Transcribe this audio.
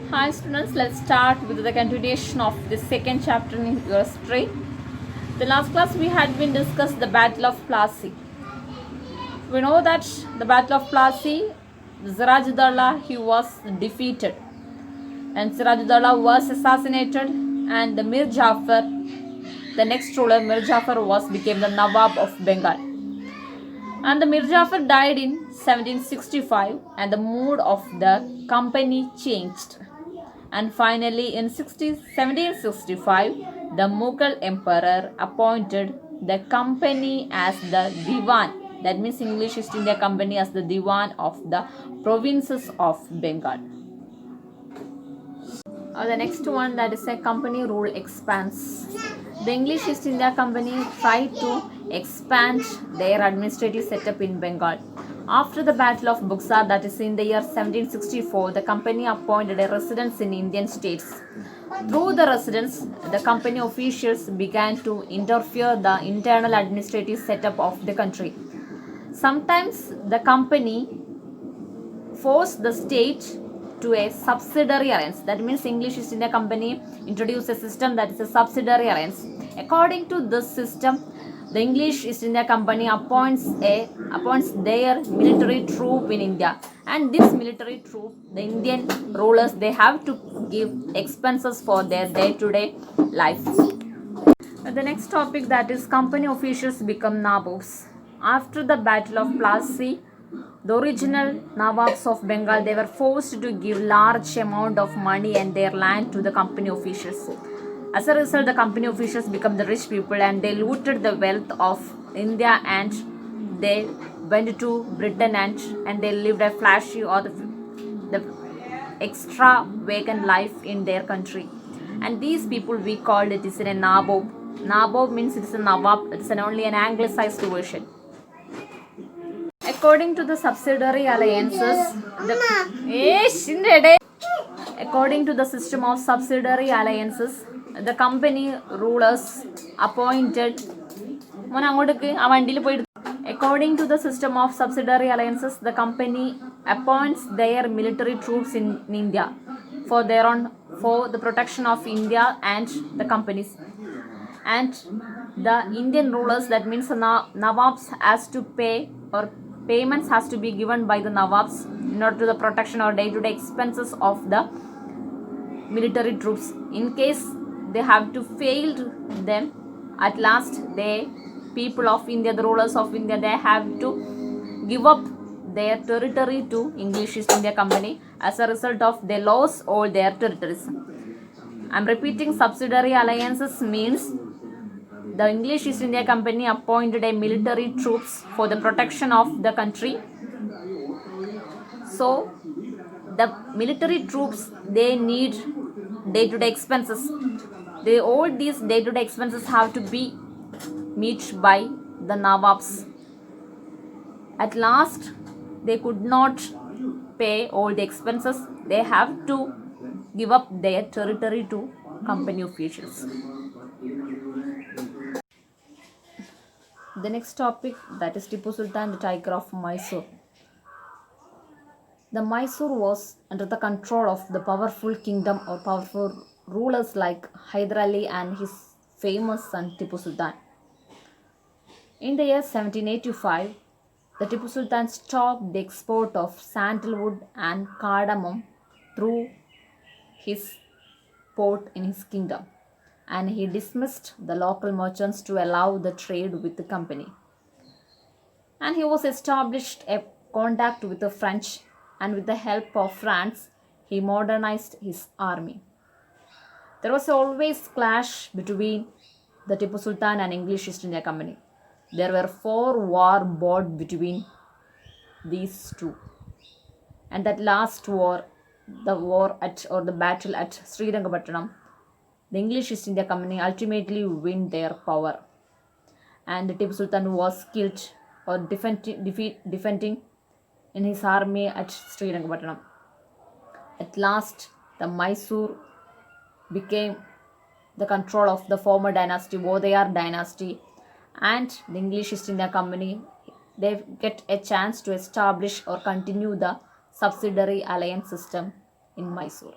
Hi students, let's start with the continuation of the second chapter in your history. The last class we had been discussed the Battle of Plassey. We know that the Battle of Plassey, Sirajuddaula, he was defeated and Sirajuddaula was assassinated, and the Mir Jafar, the next ruler Mir Jafar became the Nawab of Bengal. And the Mir Jafar died in 1765 and the mood of the company changed. And finally in 1765, the Mughal emperor appointed the company as the Diwan. That means English East India Company as the Diwan of the provinces of Bengal. The next one, that is a company rule expands. The English East India Company tried to expand their administrative setup in Bengal. After the Battle of Buxar, that is in the year 1764, the company appointed a residence in Indian states. Through the residence, the company officials began to interfere the internal administrative setup of the country. Sometimes the company forced the state to a subsidiary alliance. That means English East India Company introduced a system that is a subsidiary alliance. According to this system, the English East India Company appoints their military troop in India, and this military troop, the Indian rulers, they have to give expenses for their day-to-day life. The next topic, that is company officials become Nawabs. After the Battle of Plassey, the original Nawabs of Bengal, they were forced to give large amount of money and their land to the company officials. As a result, the company officials become the rich people and they looted the wealth of India, and they went to Britain and they lived a flashy or the extravagant life in their country. And these people, we called it is a Nabob. Nabob means it is a Nawab, it is only an anglicized version. According to the subsidiary alliances, according to the system of subsidiary alliances, the company rulers appointed. According to the system of subsidiary alliances, the company appoints their military troops in India for the protection of India and the companies. And the Indian rulers, that means the Nawabs, has to pay, or payments has to be given by the Nawabs in order to the protection or day-to-day expenses of the military troops. In case they have to fail them, at last they people of India, the rulers of India, they have to give up their territory to English East India Company. As a result of, they lost all their territories. I'm repeating, subsidiary alliances means the English East India Company appointed a military troops for the protection of the country. So the military troops, they need day-to-day expenses. All these day-to-day expenses have to be met by the Nawabs. At last, they could not pay all the expenses. They have to give up their territory to company officials. The next topic, that is Tipu Sultan, the Tiger of Mysore. The Mysore was under the control of the powerful kingdom or powerful rulers like Hyder Ali and his famous son Tipu Sultan. In the year 1785, the Tipu Sultan stopped the export of sandalwood and cardamom through his port in his kingdom, and he dismissed the local merchants to allow the trade with the company. And he was established a contact with the French, and with the help of France, he modernized his army. There was always clash between the Tipu Sultan and English East India Company. There were 4 wars fought between these two. And that last war, the battle at Srirangapatnam, the English East India Company ultimately win their power. And the Tipu Sultan was killed or defending in his army at Srirangapatnam. At last, the Mysore became the control of the former dynasty, Vodayar dynasty, and the English East India Company, they get a chance to establish or continue the subsidiary alliance system in Mysore.